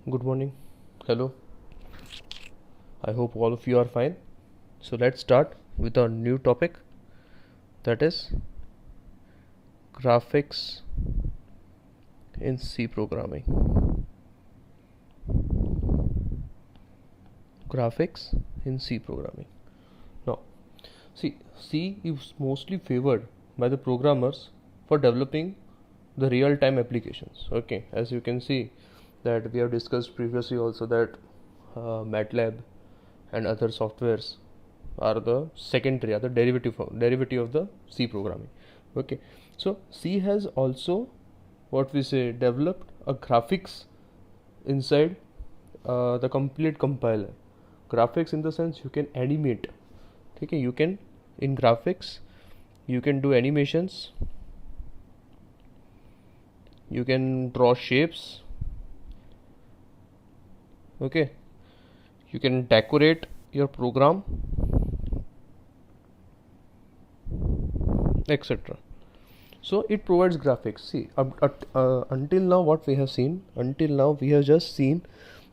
Good morning. Hello. I hope all of you are fine. So let's start with our new topic, that is graphics in C programming. Graphics in C programming. Now, see, C is mostly favored by the programmers for developing the real-time applications. Okay, as you can see that we have discussed previously also that MATLAB and other softwares are the secondary, are the derivative of the C programming. Okay, so C has also what we say developed a graphics inside the complete compiler. Graphics in the sense you can animate. Okay, you can in graphics you can do animations, you can draw shapes, okay, you can decorate your program, etc. So it provides graphics. See, until now what we have seen, we have just seen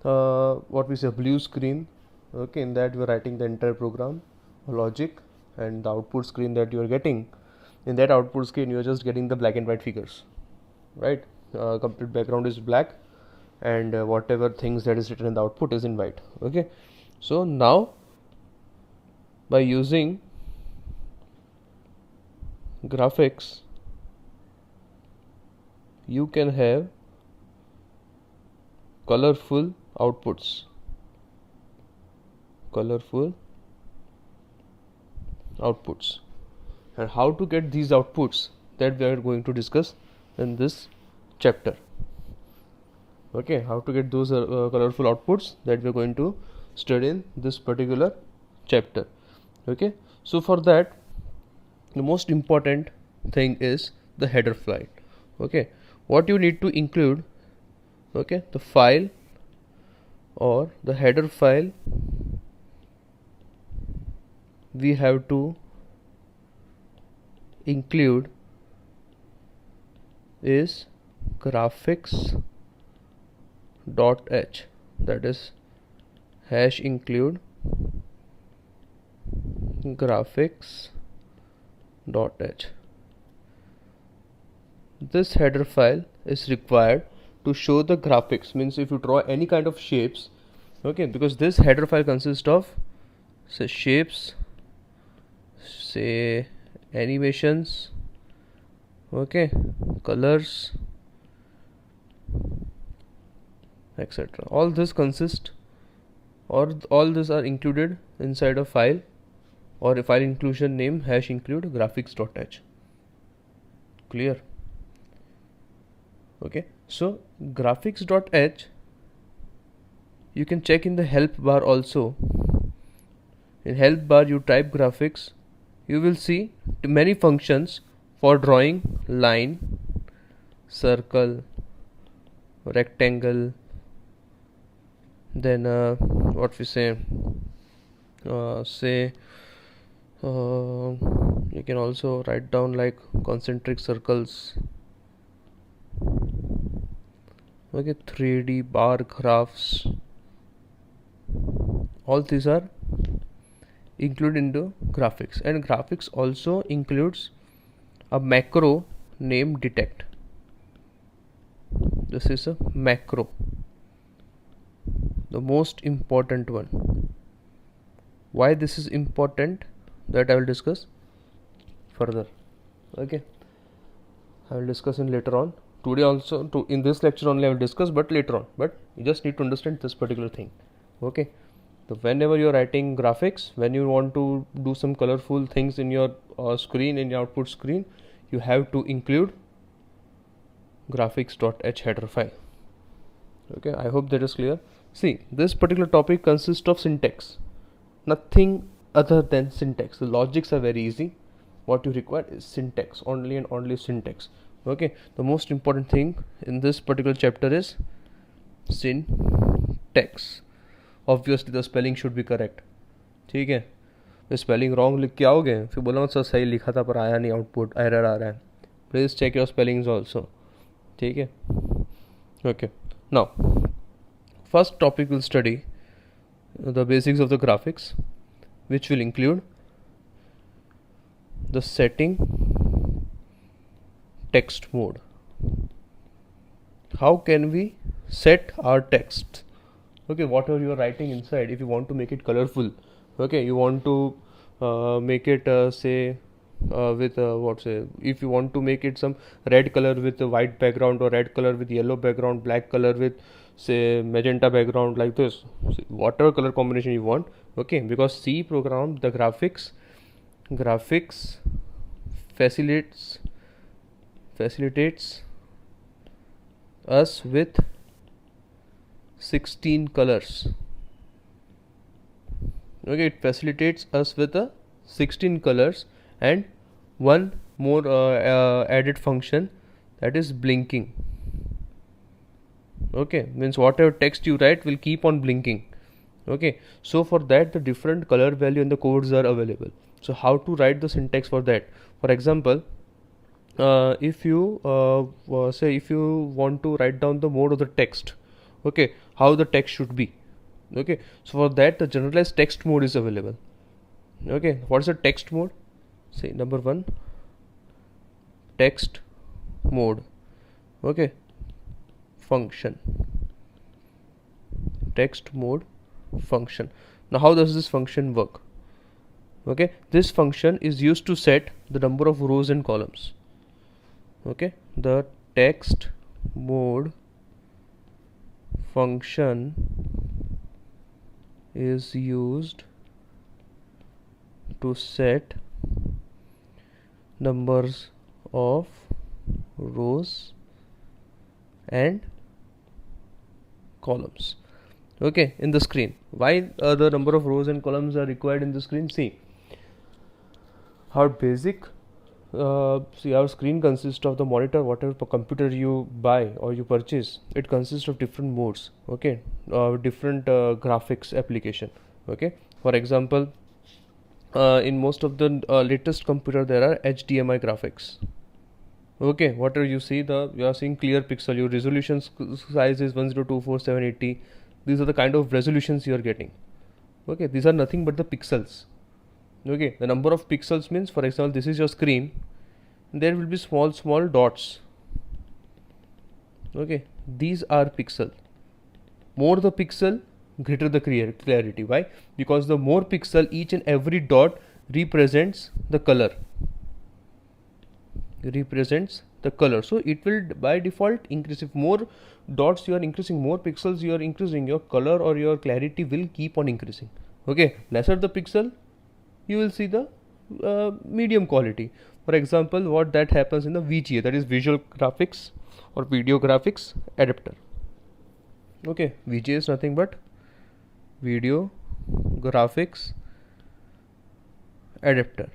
what we say blue screen. Okay, in that we are writing the entire program logic, and the output screen that you are getting, in that output screen you are just getting the black and white figures, right? Complete background is black, and whatever things that is written in the output is in white. Okay, so now by using graphics you can have colorful outputs. And how to get these outputs, that we are going to discuss in this chapter. Okay, how to get those colorful outputs, that we are going to study in this particular chapter. Okay, so for that the most important thing is the header file. Okay, what you need to include, okay, the file or the header file we have to include is graphics.h, that is hash include graphics.h. This header file is required to show the graphics, means if you draw any kind of shapes, okay, because this header file consists of say shapes, say animations, okay, colors, etc. All this consist, or all this are included inside a file, or a file inclusion name hash include graphics.h. Clear? Okay, so graphics.h you can check in the help bar also. In help bar you type graphics, you will see many functions for drawing line, circle, rectangle, then what we say you can also write down like concentric circles, okay, 3D bar graphs. All these are included into graphics, and graphics also includes a macro named detect. This is a macro, the most important one. Why this is important, that I will discuss further. Okay, I will discuss in later on. Today also, in this lecture only I will discuss, but later on. But you just need to understand this particular thing. Okay, so whenever you are writing graphics, when you want to do some colorful things in your screen, in your output screen, you have to include graphics.h header file. Okay, I hope that is clear. See, this particular topic consists of syntax, nothing other than syntax. The logics are very easy. What you require is syntax, only and only syntax. Okay, the most important thing in this particular chapter is syntax. Obviously the spelling should be correct. ठीक है, spelling wrong लिख के आओगे फिर बोला sir सही लिखा था पर आया नहीं, आउटपुट एरर आ रहा है. Please check your spellings also. ठीक है, okay. Now first topic we'll study the basics of the graphics, which will include the setting text mode. How can we set our text? Okay, whatever you are writing inside, if you want to make it colorful, okay, you want to make it say with what say, if you want to make it some red color with a white background, or red color with yellow background, black color with say magenta background, like this, whatever color combination you want. Okay, because C program, the graphics facilitates us with 16 colors. Okay, it facilitates us with 16 colors, and one more added function, that is blinking. Okay, means whatever text you write will keep on blinking. Okay, so for that the different color value and the codes are available. So how to write the syntax for that? For example, if you say if you want to write down the mode of the text, okay, how the text should be. Okay, so for that the generalized text mode is available. Okay, what is the text mode? Say number 1, text mode. Okay, function, text mode function. Now how does this function work? Okay, this function is used to set the number of rows and columns. Okay, the text mode function is used to set numbers of rows and columns. Okay, in the screen. Why the number of rows and columns are required in the screen? See, our basic see, our screen consists of the monitor, whatever computer you buy or you purchase, it consists of different modes. Okay, different graphics application. Okay, for example, in most of the latest computer there are HDMI graphics. Okay, whatever you see, you are seeing clear pixel, your resolution size is 1024x780. These are the kind of resolutions you are getting. Okay, these are nothing but the pixels. Okay, the number of pixels means, for example, this is your screen, there will be small dots. Okay, these are pixel. More the pixel, greater the clarity. Why? Because the more pixel, each and every dot represents the color. So it will by default increase. If more dots you are increasing, more pixels you are increasing, your color or your clarity will keep on increasing. Okay, lesser the pixel, you will see the medium quality. For example, what that happens in the VGA, that is visual graphics or video graphics adapter. Okay, VGA is nothing but video graphics adapter.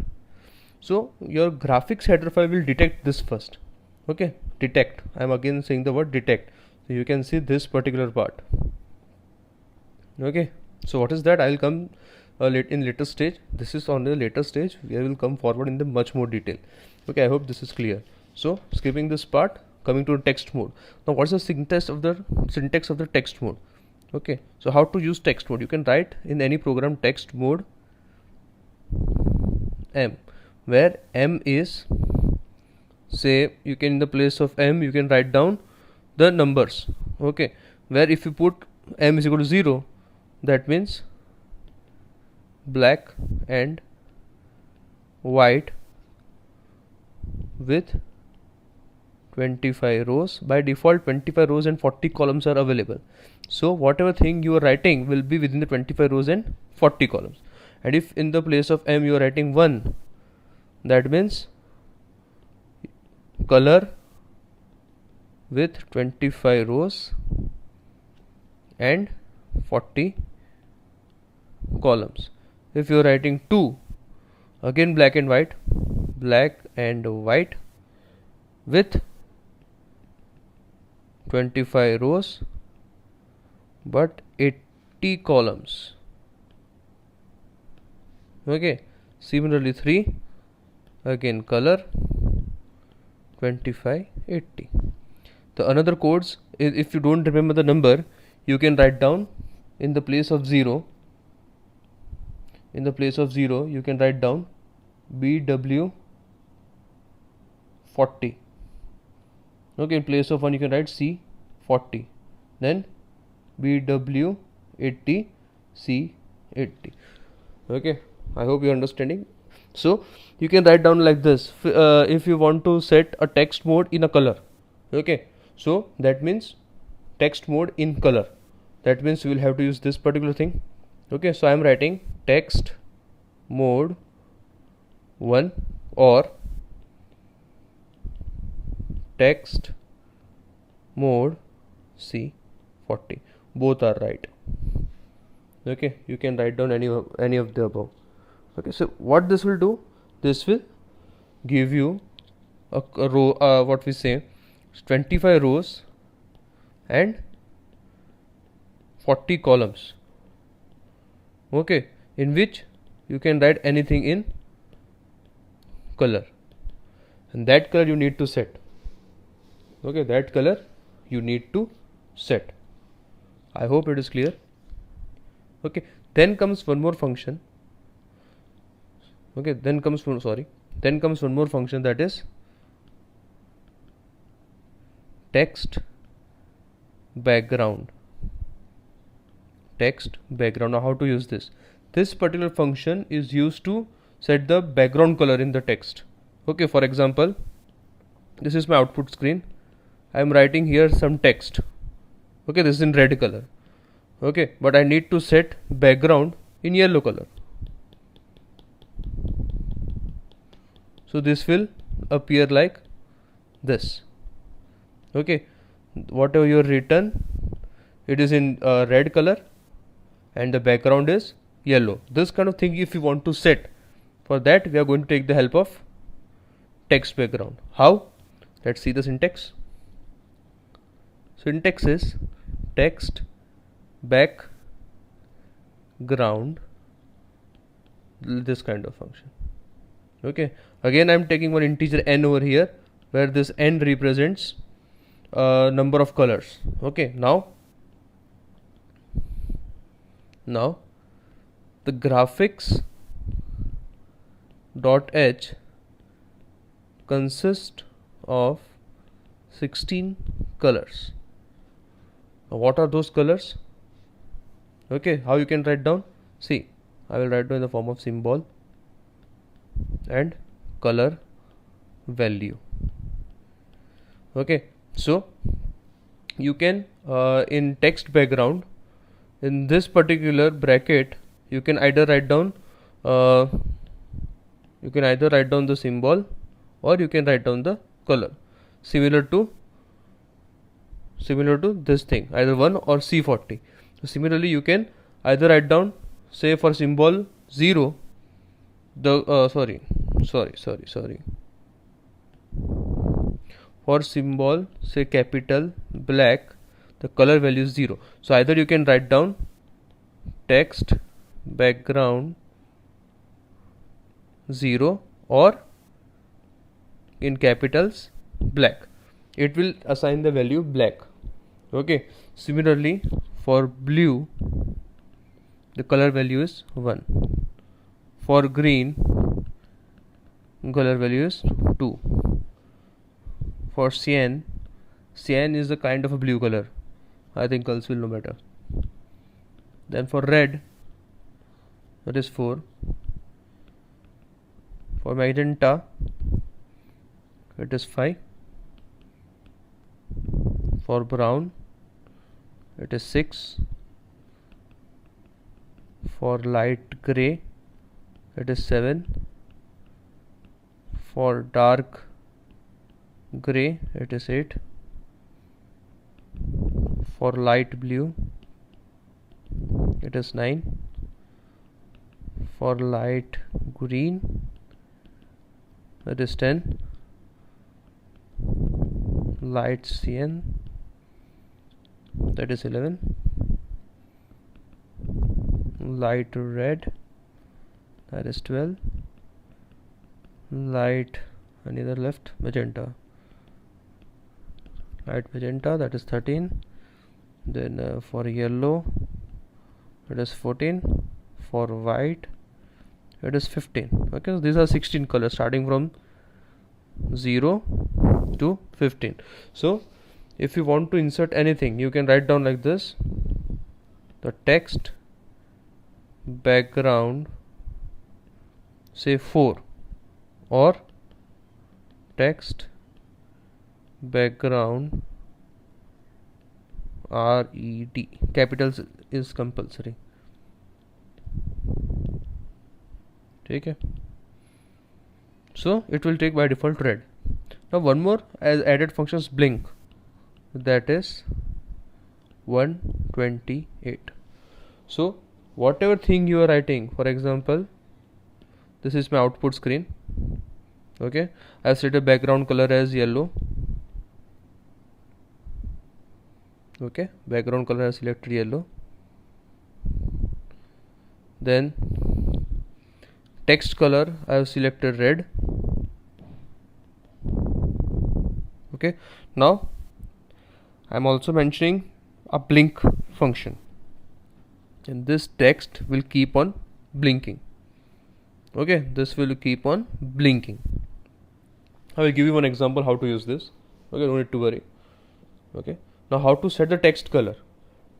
So your graphics header file will detect this first. Okay, detect, I am again saying the word detect. So you can see this particular part. Okay, so what is that? I will come in later stage. This is on the later stage. We will come forward in the much more detail. Okay, I hope this is clear. So skipping this part, coming to text mode. Now what is the syntax of the text mode? Okay, so how to use text mode? You can write in any program text mode M, where M is, say, you can in the place of M you can write down the numbers. Okay, where if you put M is equal to 0, that means black and white with 25 rows. By default 25 rows and 40 columns are available. So whatever thing you are writing will be within the 25 rows and 40 columns. And if in the place of M you are writing 1, that means color with 25 rows and 40 columns. If you are writing 2, again black and white with 25 rows but 80 columns. Okay, similarly 3, again color 25 80. The another codes is, if you don't remember the number, you can write down in the place of 0, you can write down BW40. Okay, in place of 1 you can write C40, then BW80, C80. Okay, I hope you're understanding. So you can write down like this. If you want to set a text mode in a color, okay, so that means text mode in color, that means you will have to use this particular thing. Okay, so I am writing text mode 1 or text mode C40, both are right. Okay, you can write down any of the above. Okay, so what this will do, this will give you a row, what we say 25 rows and 40 columns. Okay, in which you can write anything in color, and that color you need to set. Okay, that color you need to set. I hope it is clear. Okay, then comes one more function. Okay, then comes one more function, that is text background. Now how to use this? This particular function is used to set the background color in the text. Okay, for example, this is my output screen. I am writing here some text. Okay, this is in red color. Okay, but I need to set background in yellow color. So this will appear like this. Okay, whatever you have written, it is in red color and the background is yellow. This kind of thing if you want to set, for that we are going to take the help of text background. How? Let's see the syntax. Syntax is text background, this kind of function. Okay, again I am taking one integer n over here, where this n represents number of colors. Okay, now the graphics .h consists of 16 colors. Now what are those colors? Okay, how you can write down? See, I will write down in the form of symbol and color value. Okay, so you can in text background, in this particular bracket, you can either write down the symbol or you can write down the color, similar to this thing, either 1 or C40. So similarly you can either write down, say for symbol 0, the sorry for symbol say capital black, the color value is 0. So either you can write down text background 0 or in capitals black, it will assign the value black. Okay, similarly for blue, the color value is 1. For green, color value is 2. For cyan is a kind of a blue color. I think girls will know better. Then for red, that is 4. For magenta, it is 5. For brown, it is 6. For light grey, it is 7. For dark grey, it is 8. For light blue, it is 9. For light green, it is 10. Light cyan, that is 11. Light red, that is 12. Light another left magenta, light magenta, that is 13. then for yellow it is 14, for white it is 15. Okay, so these are 16 colors starting from 0 to 15. So if you want to insert anything, you can write down like this: the text background, say 4, or text background red, capitals is compulsory. Okay, so it will take by default red. Now one more as added functions, blink, that is 128. So whatever thing you are writing, for example, this is my output screen. Okay, I set a background color as yellow. Okay, background color I selected yellow. Then text color I have selected red. Okay, now I am also mentioning a blink function, and this text will keep on blinking. Okay, this will keep on blinking. I will give you one example how to use this. Okay, don't need to worry. Okay, now how to set the text color.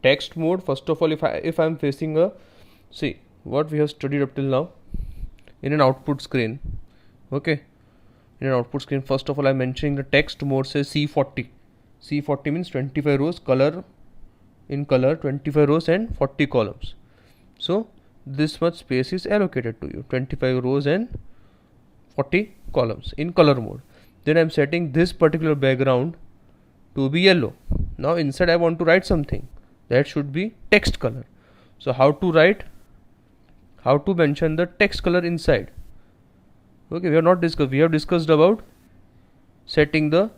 Text mode, first of all, if I am facing a, see what we have studied up till now in an output screen. Okay, in an output screen, first of all I am mentioning the text mode says C40. C40 means 25 rows, color in color, 25 rows and 40 columns. So this much space is allocated to you, 25 rows and 40 columns in color mode. Then I am setting this particular background to be yellow. Now inside I want to write something, that should be text color. So how to write, how to mention the text color inside? Okay, we have not discussed, we have discussed about setting the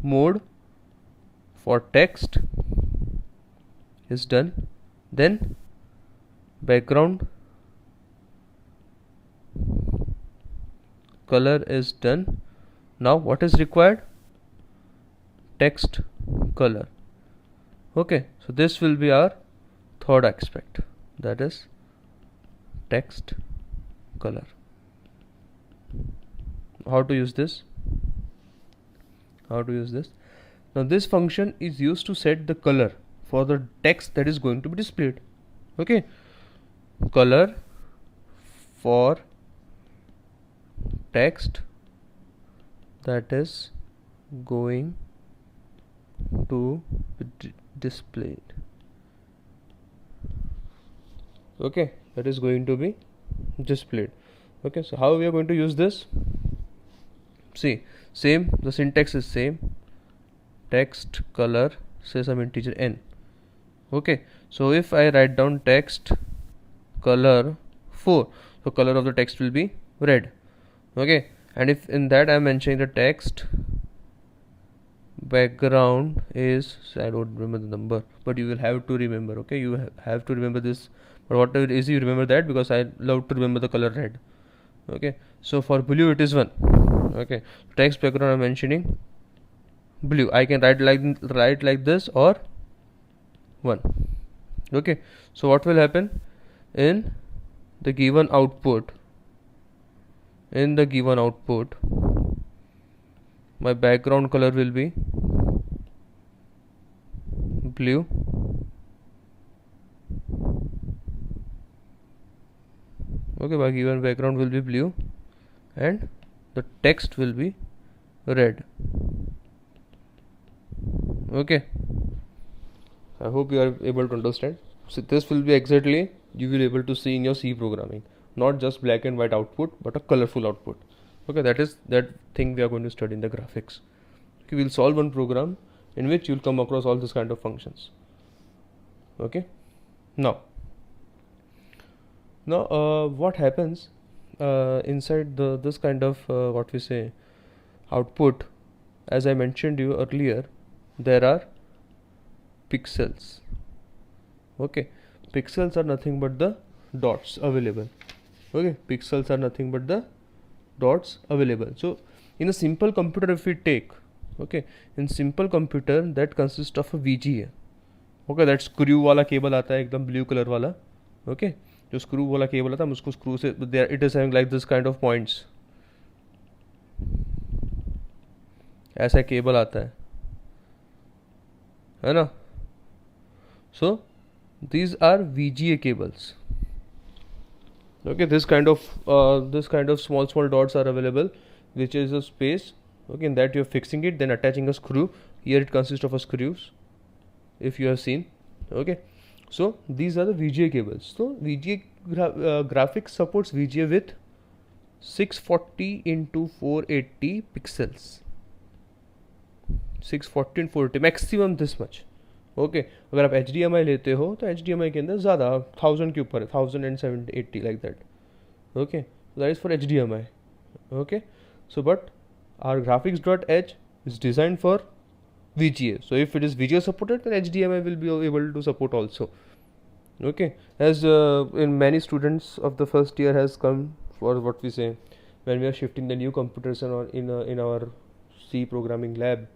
mode for text is done, then background color is done. Now what is required? Text color. Okay, so this will be our third aspect, that is text color. How to use this? Now this function is used to set the color for the text that is going to be displayed. Okay, color for text that is going to be displayed. Okay, that is going to be displayed. Okay, so how we are going to use this? See, same, the syntax is same. Text color, say some integer n. Okay, so if I write down text color 4, so color of the text will be red. Okay, and if in that I am mentioning the text background is, I don't remember the number, but you will have to remember. Okay, you have to remember this, but whatever it is, you remember that, because I love to remember the color red. Okay, so for blue it is 1. Okay, text background I am mentioning blue. I can write like this or 1. Okay, so what will happen in the given output? In the given output, my background color will be blue, okay, my given background will be blue, and the text will be red. Okay, I hope you are able to understand. So this will be exactly you will able to see in your C programming, not just black and white output, but a colorful output. Okay, that is that thing we are going to study in the graphics. Okay, we'll solve one program in which you'll come across all this kind of functions. Okay, now what happens inside this kind of what we say output? As I mentioned you earlier, there are pixels. Okay, pixels are nothing but the dots available. Okay, pixels are nothing but the dots available. So in a simple computer, if we take, okay, in simple computer that consists of a VGA. Okay, that screw वाला cable आता है एकदम blue colour वाला. Okay, जो screw वाला cable आता है हम उसको स्क्रू से, it is having like this kind of points, ऐसा केबल आता है ना. सो these are VGA cables. Okay, this kind of small dots are available, which is a space, okay, in that you're fixing it, then attaching a screw. Here it consists of a screws, if you have seen. Okay, so these are the VGA cables. So VGA graphics supports VGA with 640 into 480 pixels. 640 and 480 maximum this much. Okay अगर आप HDMI लेते हो तो HDMI के अंदर ज़्यादा 1000 के ऊपर है, 1080 like that. Okay, that is for HDMI. Okay, so but our graphics.h is designed for VGA. So if it is VGA supported, then HDMI will be able to support also. Okay, as in many students of the first year has come for what we say when we are shifting the new computers in our C programming lab.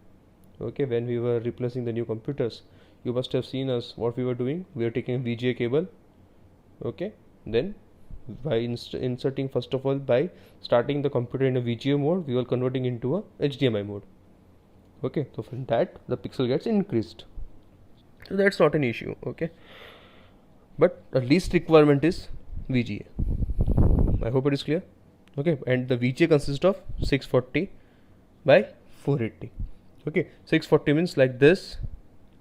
Okay, when we were replacing the new computers, you must have seen us what we were doing. We are taking a VGA cable. Okay, then by inserting, first of all, by starting the computer in a VGA mode, we were converting into a HDMI mode. Okay, so from that the pixel gets increased, so that's not an issue. Okay, but the least requirement is VGA. I hope it is clear. Okay, and the VGA consists of 640 by 480. Okay, 640 means like this.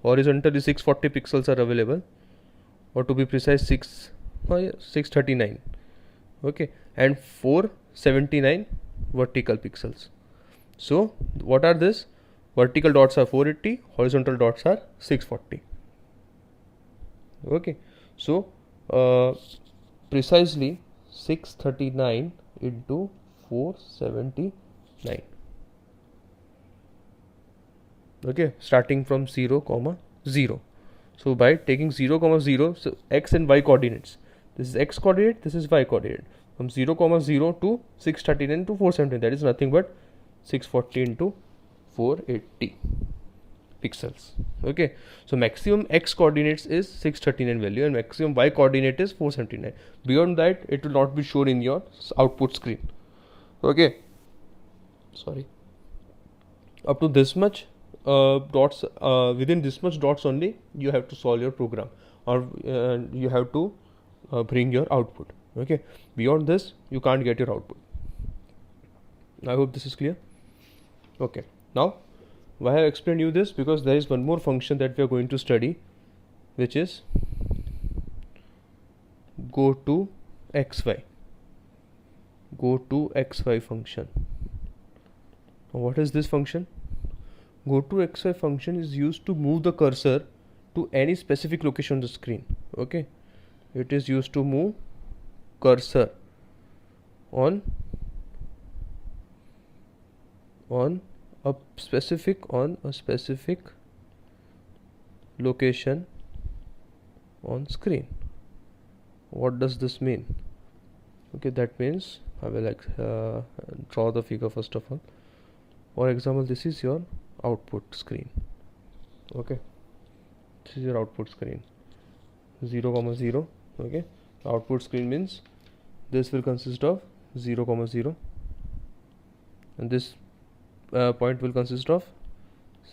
Horizontally 640 pixels are available, or to be precise 639. Okay, and 479 vertical pixels. So what are this? Vertical dots are 480, horizontal dots are 640. Okay, so precisely 639 into 479. Okay, starting from 0, 0. So by taking 0, 0, so x and y coordinates, this is x coordinate, this is y coordinate, from 0, 0 to 639 to 479, that is nothing but 640 into 480 pixels. Okay, so maximum x coordinates is 639 value and maximum y coordinate is 479. Beyond that it will not be shown in your output screen. Okay, sorry, up to this much dots, within this much dots only you have to solve your program, or you have to bring your output. Okay, beyond this you can't get your output. I hope this is clear. Okay, now why I have explained you this, because there is one more function that we are going to study, which is go to xy function. Now what is this function? Go to xy function is used to move the cursor to any specific location on the screen. Okay, it is used to move cursor on a specific location on screen. What does this mean? Okay, that means I will draw the figure first of all. For example, this is your output screen. Okay, this is your output screen, 0, 0. Okay, output screen means this will consist of 0, 0, and this point will consist of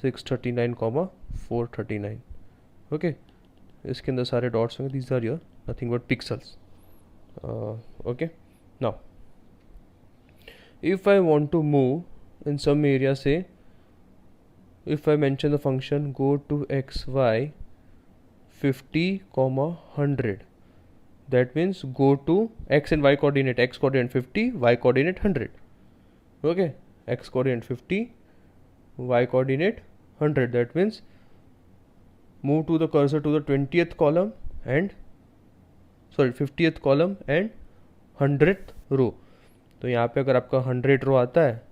639, 439. Okay, इसके अंदर सारे dots होंगे. These are your nothing but pixels. Okay, now if I want to move in some area, say if I mention the function go to xy 50, 100, that means go to x and y coordinate, x coordinate 50, y coordinate 100. Okay, x coordinate 50, y coordinate 100, that means move to the cursor to the 20th column and 50th column and 100th रो. तो यहाँ पे अगर आपका 100 रो आता है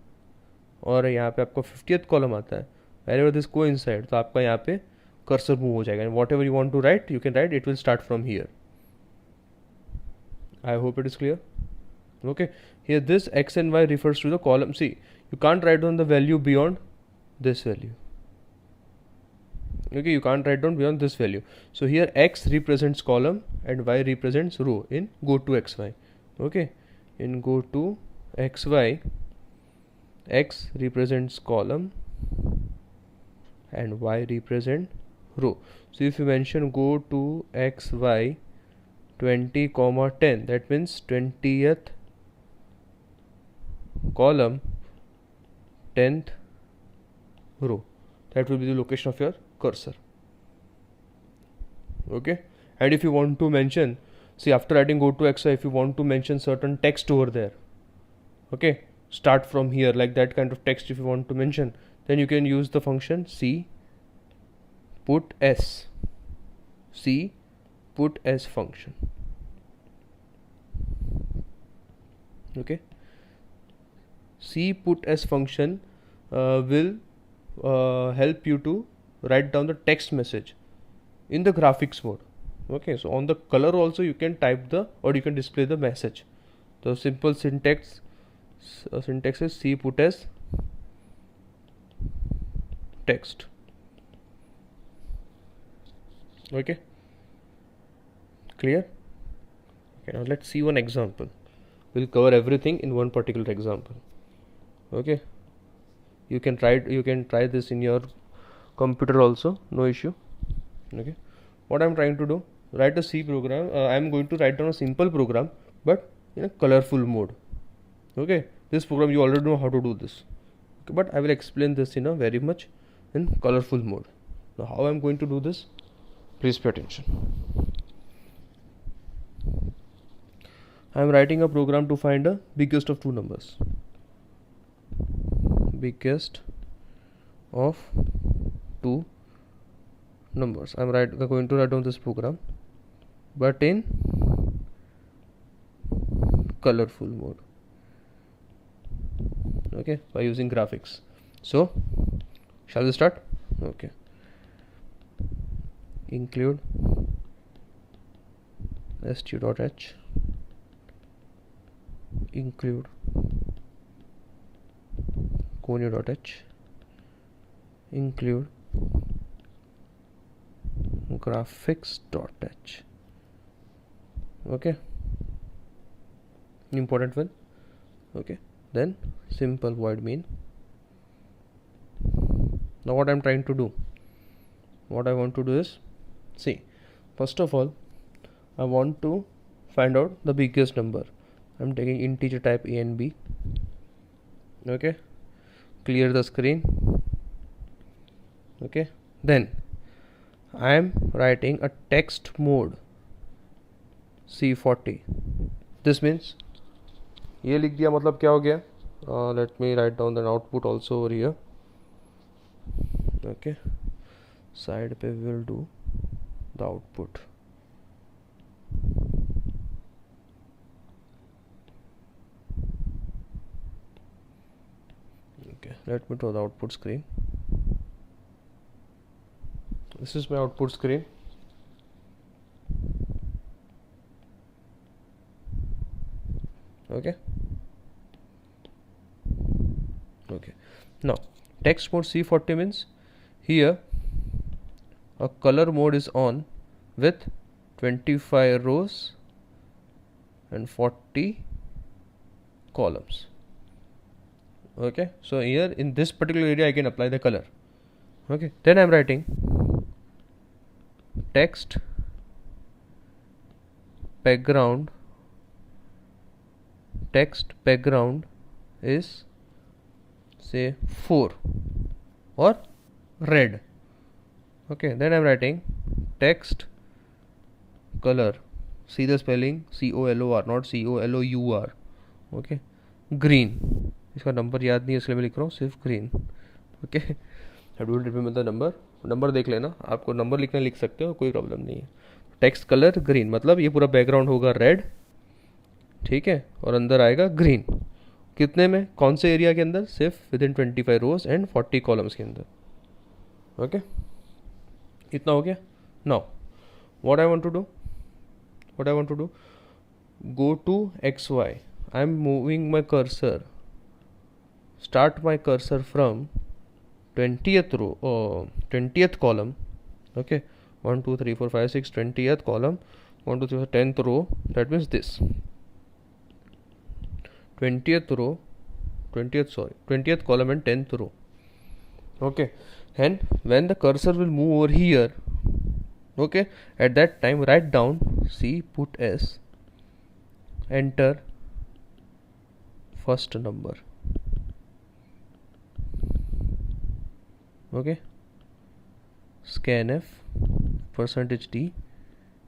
और यहाँ पे आपका 50th कॉलम आता है, wherever this coincide, तो आपका यहाँ पे कर्सर मूव हो जाएगा, and whatever you want to write you can write, it will start from here. I hope it is clear. Okay, here this x and y refers to the column. See, you can't write down the value beyond this value. Okay, you can't write down beyond this value. So here x represents column and y represents row in go to xy. Okay, in go to xy, x represents column and y represent row. So if you mention go to xy 20 comma 10, that means 20th column 10th row. That will be the location of your cursor. Okay, and if you want to mention, see, after writing go to xy, if you want to mention certain text over there, okay, start from here, like that kind of text if you want to mention, then you can use the function c put s function. Okay, c put s function will help you to write down the text message in the graphics mode. Okay, so on the color also you can type the, or you can display the message. The simple syntax is c put as text. Okay, clear? Okay, now let's see one example. We'll cover everything in one particular example. Okay, you can try this in your computer also, no issue. Okay, what I'm trying to do, write a C program. I'm going to write down a simple program but in a colorful mode. Okay, this program you already know how to do this, okay, but I will explain this in a very much in colorful mode. Now how I'm going to do this, please pay attention. I'm writing a program to find the biggest of two numbers. Biggest of two numbers. I'm going to write down this program but in colorful mode. Okay, by using graphics. So shall we start? Okay, include stu.h, include conio.h, include graphics.h. okay, important one. Okay, then simple void main. Now what I'm trying to do, what I want to do is, see, first of all I want to find out the biggest number. I'm taking integer type a and b. Okay, clear the screen. Okay, then I am writing a text mode C40. This means ये लिख दिया, मतलब क्या हो गया? Let me write down the output also over here. Okay, side पे we will do the output. Okay, let me draw the output screen. This is my output screen. Okay, now text mode C40 means here a color mode is on with 25 rows and 40 columns. Okay, so here in this particular area I can apply the color. Okay, then I'm writing text background is say 4 or red. Okay, then I'm writing text color, see the spelling COLOR, not COLOUR. okay, green. इसका number याद नहीं है इसलिए मैं लिख रहा हूँ सिर्फ green. Okay, I don't remember the number देख लेना, आपको नंबर लिखना लिख सकते हो, कोई प्रॉब्लम नहीं है. टेक्स्ट कलर ग्रीन, मतलब ये पूरा बैकग्राउंड होगा रेड, ठीक है, और अंदर आएगा ग्रीन. कितने में, कौन से एरिया के अंदर? सिर्फ within 25 rows and 40 columns के अंदर. ओके, इतना हो गया. Now what I want to do, go to xy. I am moving my cursor, start my cursor from 20th row or 20th column Okay, 1 2 3 4 5 6 20th column, 1 2 3 4 10th row, that means this 20th row, 20th column and 10th row. Okay, and when the cursor will move over here, okay, at that time write down C, put S, enter first number. Okay, scanf percentage D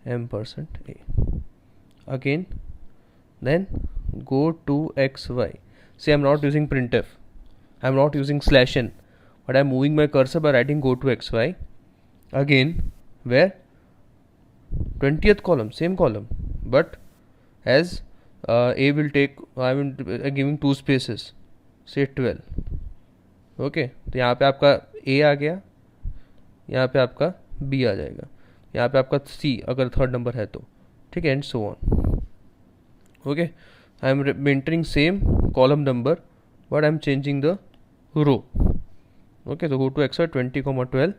%A. Again, then go to XY. See, I'm not using printf, I'm not using /n, but I'm moving my cursor by writing go to XY. Again, where 20th column, same column, but as A will take, I am giving 2 spaces, say 12. Okay, तो यहाँ पे आपका A आ गया, यहाँ पे आपका B आ जाएगा, यहाँ पे आपका C अगर थर्ड नंबर है तो, ठीक है, and so on. Okay, I am maintaining same column number but I am changing the row. Okay, तो go to X 20,12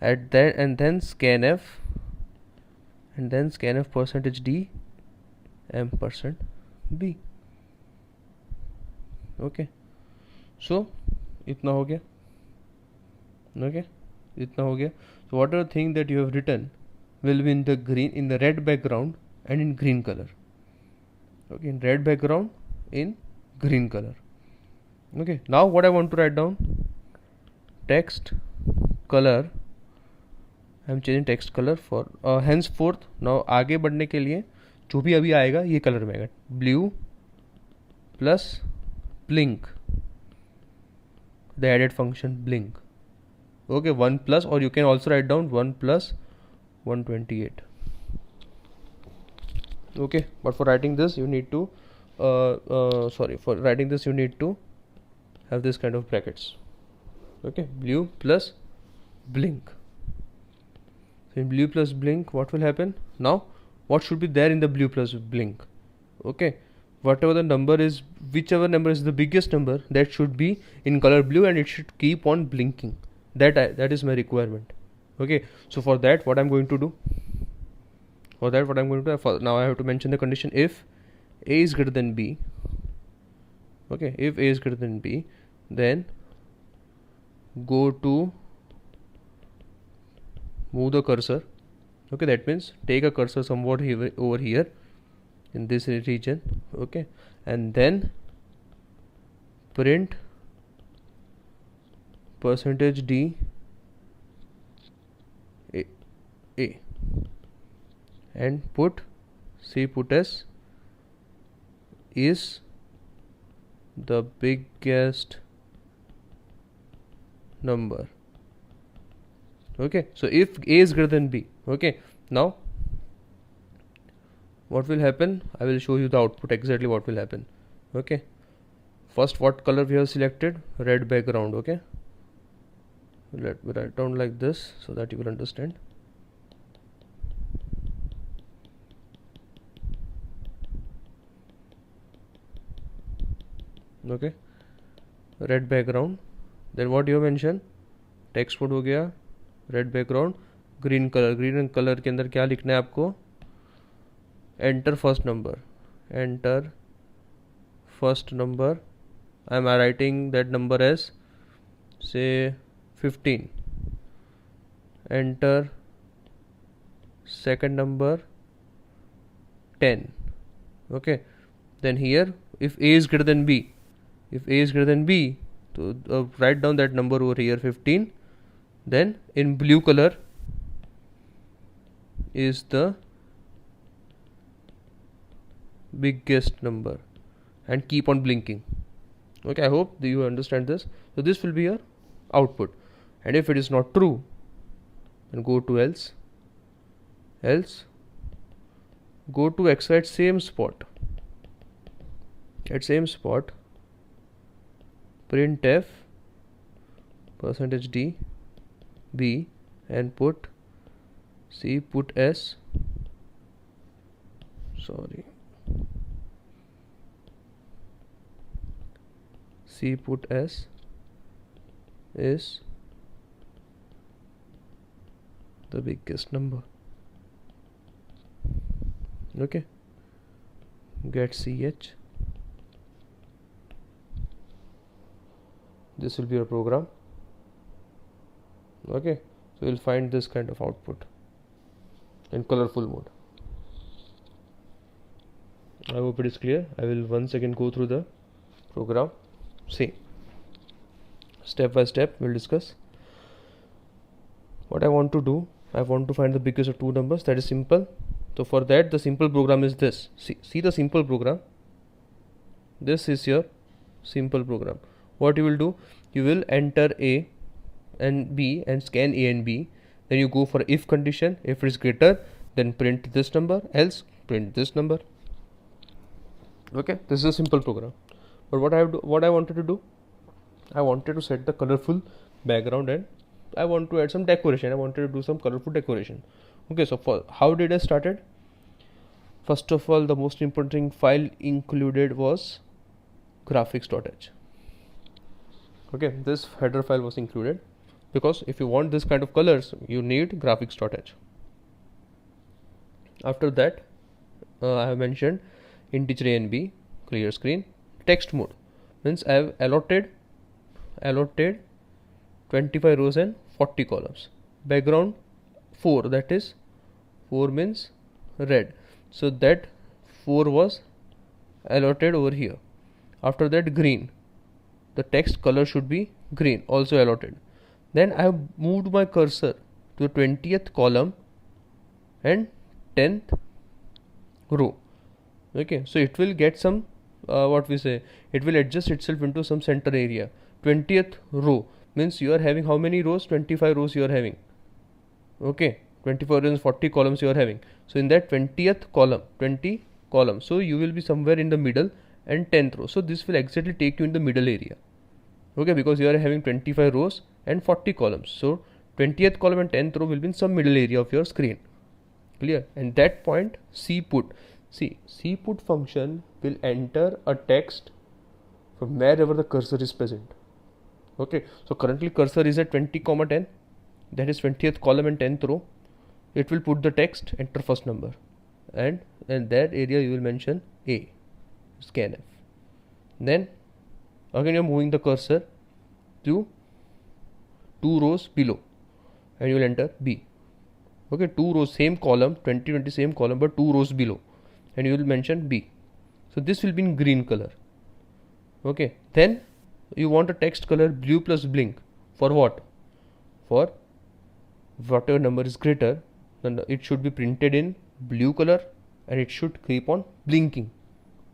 at that, and then scanf percentage D %B. Okay, so इतना हो गया. Okay, इतना हो गया. So whatever thing that you have written will be in the green, in the red background and in green color. Okay, in red background, in green color. Okay, now what I want to write down, text color. I am changing text color for henceforth. Now आगे बढ़ने के लिए जो भी अभी आएगा ये colour में आएगा, blue plus blink, the added function blink. Okay, 1 plus, or you can also write down 1 plus 128. Okay, but for writing this you need to for writing this you need to have this kind of brackets. Okay, blue plus blink. So in blue plus blink, what will happen now? What should be there in the blue plus blink? Okay, whatever the number is, whichever number is the biggest number, that should be in color blue and it should keep on blinking. That is my requirement. Okay, so for that what I'm going to do, now I have to mention the condition if A is greater than B. Okay, if A is greater than B, then go to move the cursor. Okay, that means take a cursor somewhat here, over here in this region. Okay, and then print percentage D A and put C, put S is the biggest number. Okay, so if A is greater than B, okay, now what will happen, I will show you the output exactly what will happen. Okay, first what color we have selected, red background. Okay, let me write down like this so that you will understand. Okay, red background, then what you mention, text mode हो गया, red background, green colour. Green colour के अंदर क्या लिखना है आपको, enter first number, enter first number. I am writing that number as say 15. Enter second number 10. Okay, then here if A is greater than B, so write down that number over here 15. Then in blue color is the biggest number and keep on blinking. Okay, I hope that you understand this. So this will be your output, and if it is not true, then go to else, go to X at same spot, printf percentage D B and put C, put S, C, put S is the biggest number. Okay, get ch. This will be your program. Okay, so you'll find this kind of output in colorful mode. I hope it is clear. I will once again go through the program. See, step by step we'll discuss. What I want to do, I want to find the biggest of two numbers. That is simple. So for that, the simple program is this. See the simple program. This is your simple program. What you will do, you will enter A and B and scan A and B. Then you go for if condition. If it is greater, then print this number, else print this number. Okay, this is a simple program. But what I wanted to do, I wanted to set the colorful background and I want to add some decoration. I wanted to do some colorful decoration. Okay, so for how did I started? First of all, the most important file included was graphics.h. Okay, this header file was included because if you want this kind of colors, you need graphics.h. After that, I have mentioned integer a and b, clear screen, text mode means I have allotted 25 rows and 40 columns. Background 4, that is 4 means red, so that 4 was allotted over here. After that, green, the text color should be green, also allotted. Then I have moved my cursor to the 20th column and 10th row. Okay, so it will get some it will adjust itself into some center area. 20th row means you are having how many rows? 25 rows you are having. Okay, 24 rows, 40 columns you are having. So in that 20th column, 20 columns, so you will be somewhere in the middle and 10th row. So this will exactly take you in the middle area. Okay, because you are having 25 rows and 40 columns. So 20th column and 10th row will be in some middle area of your screen. Clear? And that point cput. See, cput function will enter a text from wherever the cursor is present. Okay, so currently cursor is at 20, 10, that is 20th column and 10th row. It will put the text, enter first number, and in that area you will mention A, scanf. Then again you are moving the cursor to 2 rows below and you will enter B. Okay, 2 rows, same column, 20 same column, but 2 rows below, and you will mention B. So this will be in green color. Okay, then you want a text color blue plus blink. For what? For whatever number is greater, then it should be printed in blue color and it should keep on blinking.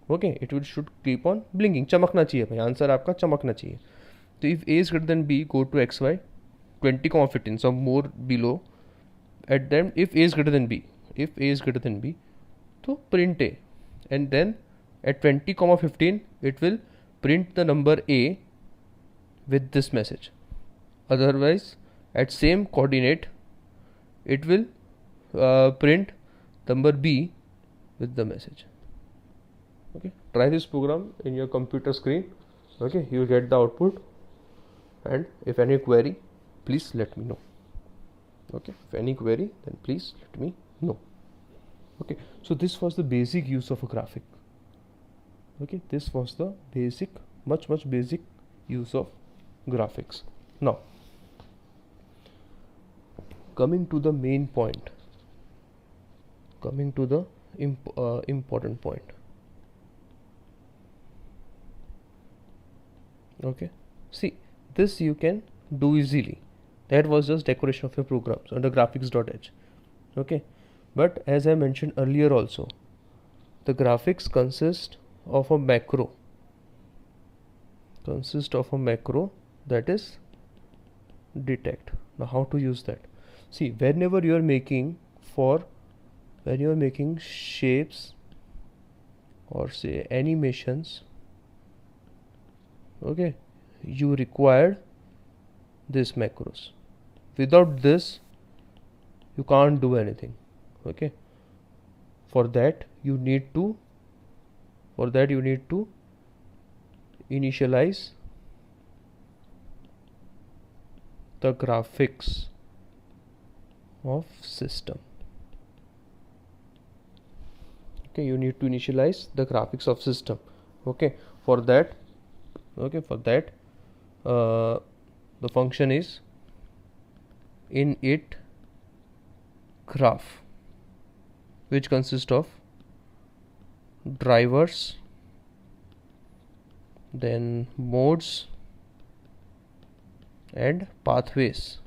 Okay, should keep on blinking. चमकना चाहिए भाई, answer आपका चमकना चाहिए. तो if A is greater than B, go to XY 20, 15, some more below. At them, if A is greater than B, so print A, and then at 20, 15, it will print the number A with this message. Otherwise, at same coordinate, it will print number B with the message. Okay, try this program in your computer screen. Okay, you will get the output, and if any query, please let me know. Okay, if any query, then please let me know. Okay, so this was the basic use of a graphic. Okay, this was the basic, much basic use of graphics. Now, coming to the main point, coming to the important point. Okay, see, this you can do easily. That was just decoration of your programs under graphics.h. Okay, but as I mentioned earlier also, the graphics consist of a macro, that is detect. Now how to use that? See, whenever you are making shapes or say animations, okay, you require this macros. Without this you can't do anything. Okay, for that you need to initialize the graphics of system. Okay, you need to initialize the graphics of system. Okay, for that the function is init graph, which consists of drivers, then modes and pathways.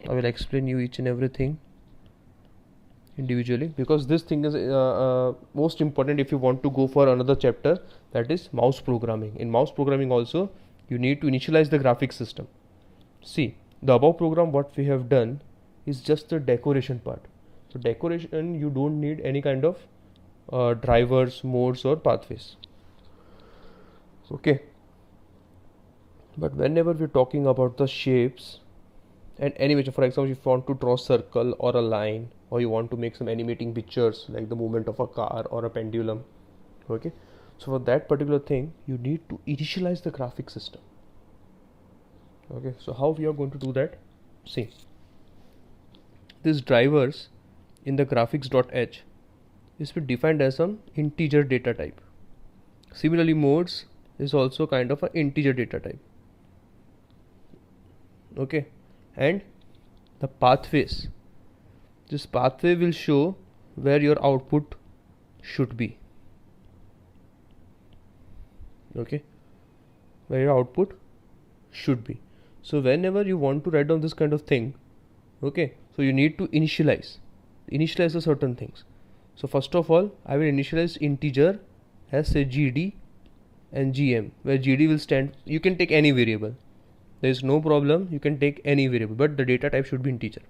I will explain you each and everything individually, because this thing is most important if you want to go for another chapter, that is mouse programming. In mouse programming also you need to initialize the graphics system. See, the above program what we have done is just the decoration part. So decoration, you don't need any kind of drivers, modes or pathways. Okay, but whenever we're talking about the shapes and animation, for example, if you want to draw circle or a line, or you want to make some animating pictures like the movement of a car or a pendulum, okay, so for that particular thing you need to initialize the graphic system. Okay, so how we are going to do that? See, these drivers in the graphics.h is defined as some integer data type. Similarly, modes is also kind of an integer data type. Okay, and the pathways, this pathway will show where your output should be. Okay, where your output should be. So whenever you want to write down this kind of thing, okay, so you need to initialize the certain things. So first of all, I will initialize integer as say gd and gm, where gd will stand, you can take any variable, there is no problem, you can take any variable, but the data type should be integer,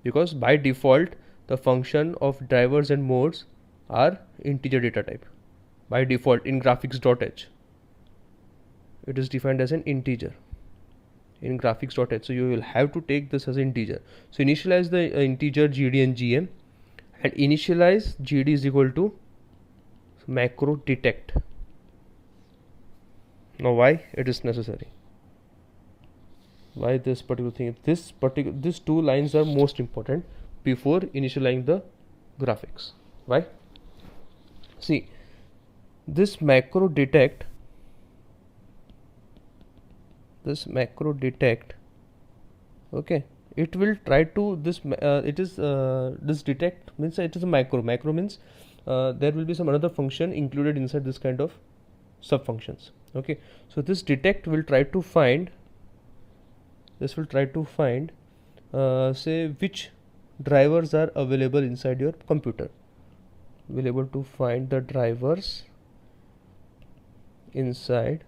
because by default the function of drivers and modes are integer data type. By default in graphics.h it is defined as an integer in graphics.h, so you will have to take this as an integer. So initialize the integer gd and gm, and initialize gd is equal to macro detect. Now why it is necessary? Why this particular thing? These two lines are most important before initializing the graphics. Why? See, this macro detect, okay, it will try to this detect means it is a macro means there will be some another function included inside this kind of sub functions. Okay, so this detect will try to find say which drivers are available inside your computer. Will able to find the drivers inside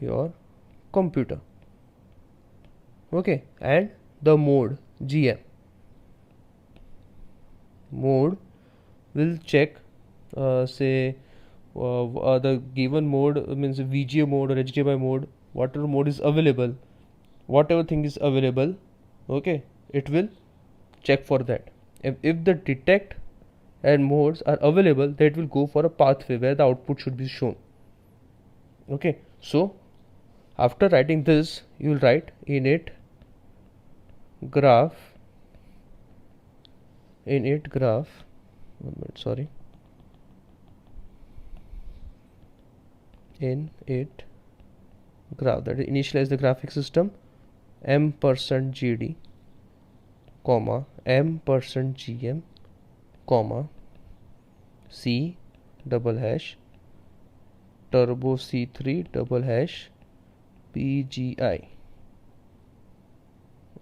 your computer. Okay, and the mode gm mode will check the given mode means VGA mode or HDMI mode, whatever mode is available, whatever thing is available, okay, it will check for that. If the detect and modes are available, that will go for a pathway where the output should be shown. Okay, so after writing this, you will write init graph init graph that is initialize the graphic system %gd comma %gm comma c double hash turbo c3 double hash pgi.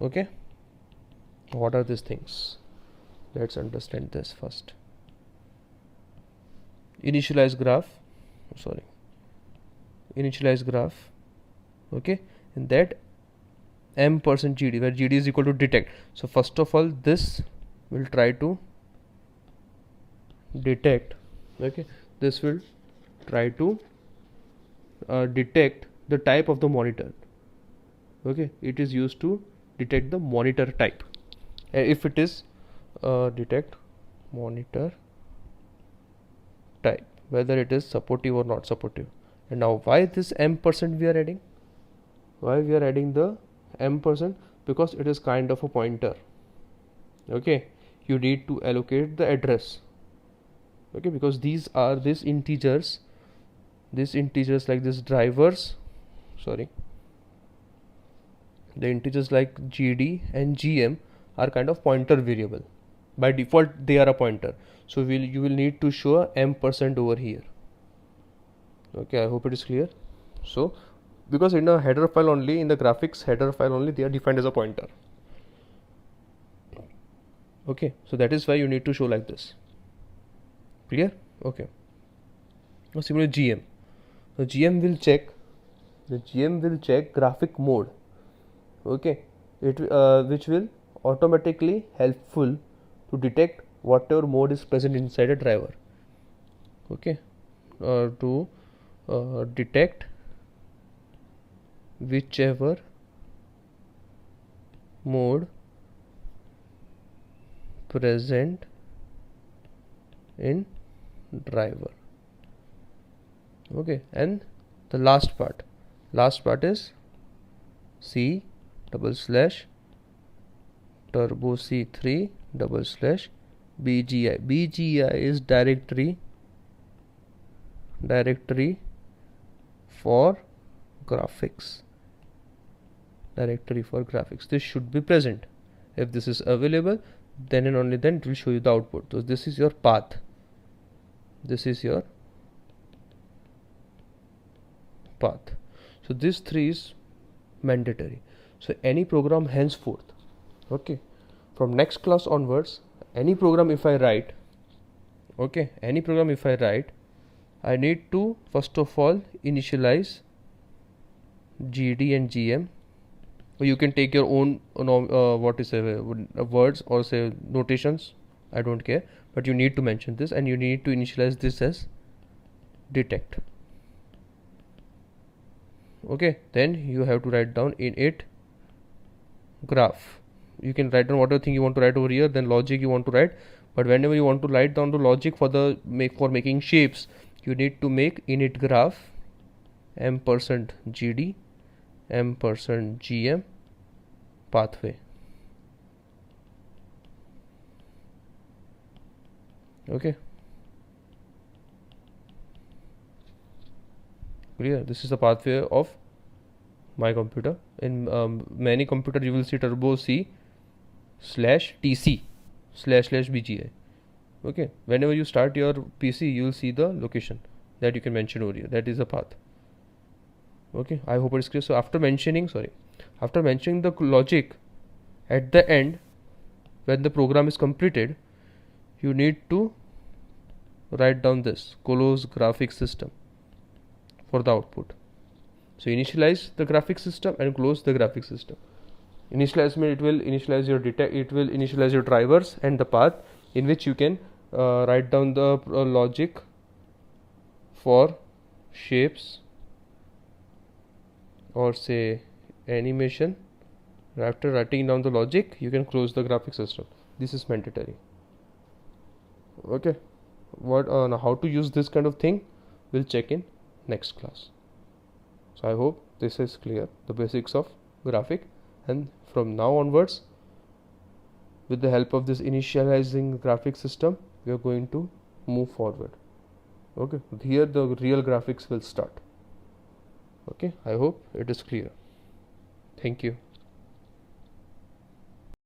Okay, what are these things? Let's understand this first. Initialize graph, okay, and that %gd, where gd is equal to detect. So first of all, this will try to detect, okay, this will try to detect the type of the monitor. Okay, it is used to detect the monitor type. If it is detect monitor type, whether it is supportive or not supportive. And now why this %, we are adding? Why we are adding the %? because it is kind of a pointer. Okay, you need to allocate the address. Okay, because these integers like this drivers, sorry, the integers like GD and GM are kind of pointer variable. By default they are a pointer, so you will need to show a %m over here. Okay, I hope it is clear. So because in a header file only, in the graphics header file only, they are defined as a pointer. Okay, so that is why you need to show like this. Clear? Okay. Now similarly GM. So GM will check graphic mode. Okay, which will automatically helpful to detect whatever mode is present inside a driver. Okay, to detect whichever mode present in driver. Okay, and the last part is C / turbo C3 / BGI. BGI is directory for graphics. This should be present. If this is available, then and only then it will show you the output. So this is your path. So these three is mandatory. So any program henceforth, okay, from next class onwards, any program if I write, I need to first of all initialize GD and GM. Or you can take your own words or say notations, I don't care, but you need to mention this, and you need to initialize this as detect. Okay, then you have to write down init graph. You can write down whatever thing you want to write over here, then logic you want to write, but whenever you want to write down the logic for making shapes, you need to make init graph %GD %GM pathway. Okay, clear? This is the pathway of my computer. In many computer you will see turbo C /TC /BGI. Okay, whenever you start your PC, you will see the location that you can mention over here. That is the path. Okay, I hope it is clear. So after mentioning the logic at the end, when the program is completed, you need to write down this close graphics system for the output. So initialize the graphics system and close the graphics system. Initialize means it will initialize your drivers and the path in which you can write down the logic for shapes or say animation. After writing down the logic, you can close the graphics system. This is mandatory. Okay, how to use this kind of thing we'll check in next class. So I hope this is clear, the basics of graphic, and from now onwards, with the help of this initializing graphic system, we are going to move forward. Okay, here the real graphics will start. Okay, I hope it is clear. Thank you.